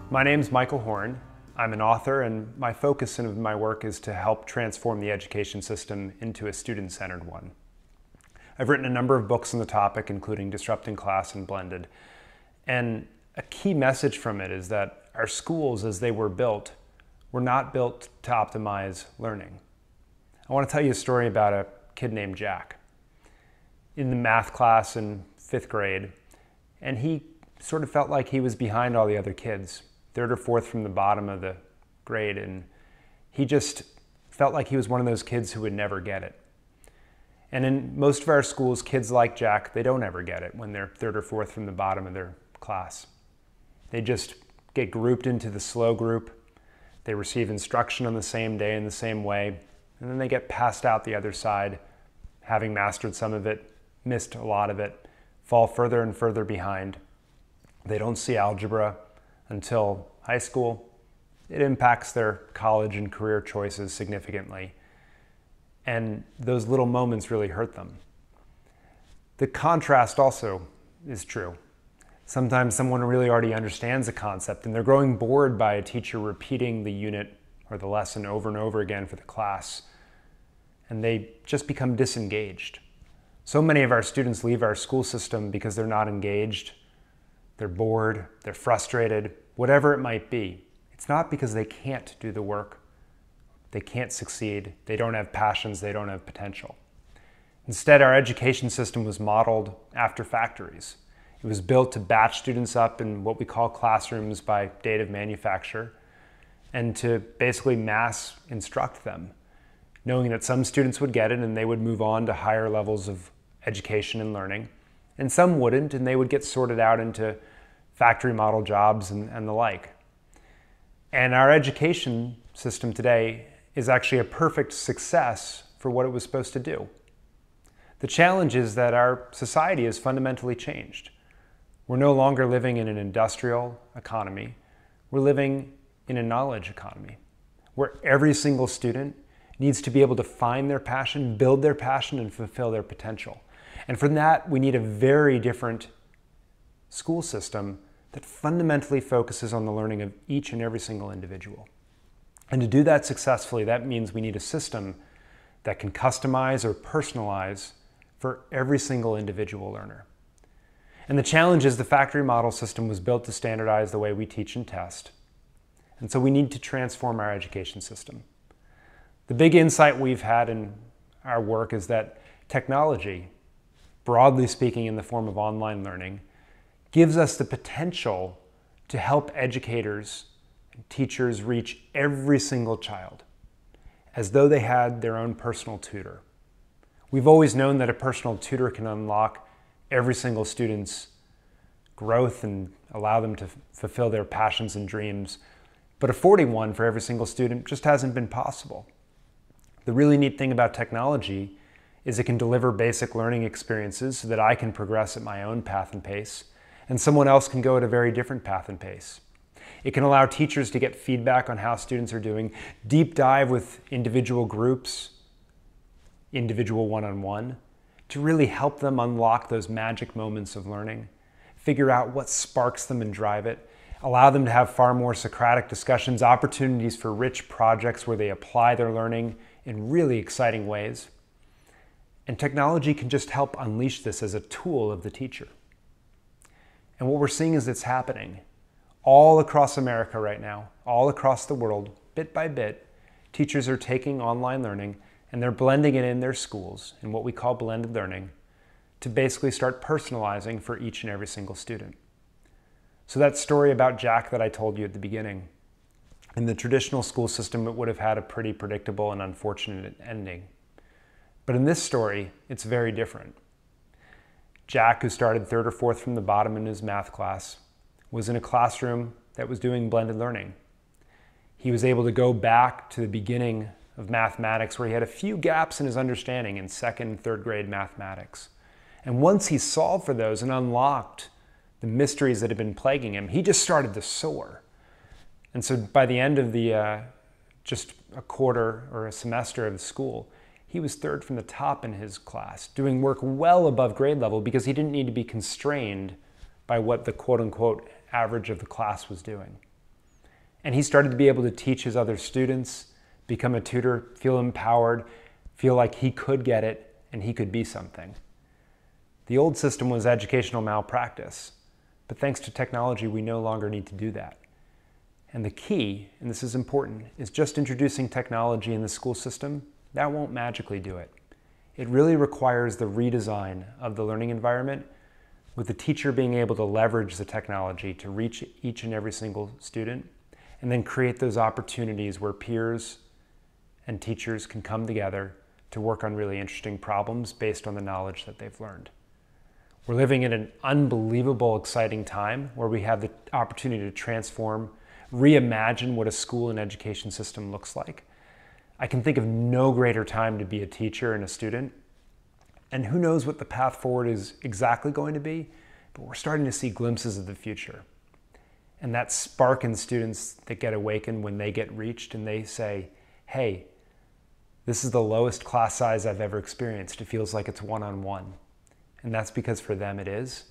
My name's Michael Horn. I'm an author, and my focus in my work is to help transform the education system into a student-centered one. I've written a number of books on the topic, including Disrupting Class and Blended. And a key message from it is that our schools, as they were not built to optimize learning. I want to tell you a story about a kid named Jack. In the math class in 5th grade, and he sort of felt like he was behind all the other kids, 3rd or 4th from the bottom of the grade, and he just felt like he was one of those kids who would never get it. And in most of our schools, kids like Jack, they don't ever get it when they're 3rd or 4th from the bottom of their class. They just get grouped into the slow group, they receive instruction on the same day in the same way, and then they get passed out the other side, having mastered some of it, missed a lot of it, fall further and further behind. They don't see algebra until high school. It impacts their college and career choices significantly. And those little moments really hurt them. The contrast also is true. Sometimes someone really already understands a concept and they're growing bored by a teacher repeating the unit or the lesson over and over again for the class. And they just become disengaged. So many of our students leave our school system because they're not engaged. They're bored, they're frustrated, whatever it might be. It's not because they can't do the work, they can't succeed, they don't have passions, they don't have potential. Instead, our education system was modeled after factories. It was built to batch students up in what we call classrooms by date of manufacture and to basically mass instruct them, knowing that some students would get it and they would move on to higher levels of education and learning, and some wouldn't, and they would get sorted out into factory model jobs and the like. And our education system today is actually a perfect success for what it was supposed to do. The challenge is that our society has fundamentally changed. We're no longer living in an industrial economy. We're living in a knowledge economy, where every single student needs to be able to find their passion, build their passion, and fulfill their potential. And for that, we need a very different school system that fundamentally focuses on the learning of each and every single individual. And to do that successfully, that means we need a system that can customize or personalize for every single individual learner. And the challenge is the factory model system was built to standardize the way we teach and test. And so we need to transform our education system. The big insight we've had in our work is that technology, broadly speaking in the form of online learning, gives us the potential to help educators and teachers reach every single child as though they had their own personal tutor. We've always known that a personal tutor can unlock every single student's growth and allow them to fulfill their passions and dreams, but affording one for every single student just hasn't been possible. The really neat thing about technology is it can deliver basic learning experiences so that I can progress at my own path and pace, and someone else can go at a very different path and pace. It can allow teachers to get feedback on how students are doing, deep dive with individual groups, individual one-on-one, to really help them unlock those magic moments of learning, figure out what sparks them and drive it, allow them to have far more Socratic discussions, opportunities for rich projects where they apply their learning in really exciting ways. And technology can just help unleash this as a tool of the teacher. And what we're seeing is it's happening all across America right now, all across the world, bit by bit. Teachers are taking online learning and they're blending it in their schools in what we call blended learning to basically start personalizing for each and every single student. So that story about Jack that I told you at the beginning, in the traditional school system, it would have had a pretty predictable and unfortunate ending. But in this story, it's very different. Jack, who started 3rd or 4th from the bottom in his math class, was in a classroom that was doing blended learning. He was able to go back to the beginning of mathematics where he had a few gaps in his understanding in 2nd and 3rd grade mathematics. And once he solved for those and unlocked the mysteries that had been plaguing him, he just started to soar. And so by the end of the just a quarter or a semester of school, he was 3rd from the top in his class, doing work well above grade level because he didn't need to be constrained by what the quote-unquote average of the class was doing. And he started to be able to teach his other students, become a tutor, feel empowered, feel like he could get it and he could be something. The old system was educational malpractice, but thanks to technology, we no longer need to do that. And the key, and this is important, is just introducing technology in the school system. That won't magically do it. It really requires the redesign of the learning environment, with the teacher being able to leverage the technology to reach each and every single student, and then create those opportunities where peers and teachers can come together to work on really interesting problems based on the knowledge that they've learned. We're living in an unbelievable, exciting time where we have the opportunity to transform, reimagine what a school and education system looks like. I can think of no greater time to be a teacher and a student. And who knows what the path forward is exactly going to be, but we're starting to see glimpses of the future. And that spark in students that get awakened when they get reached and they say, hey, this is the lowest class size I've ever experienced. It feels like it's one-on-one. And that's because for them it is.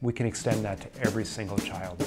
We can extend that to every single child.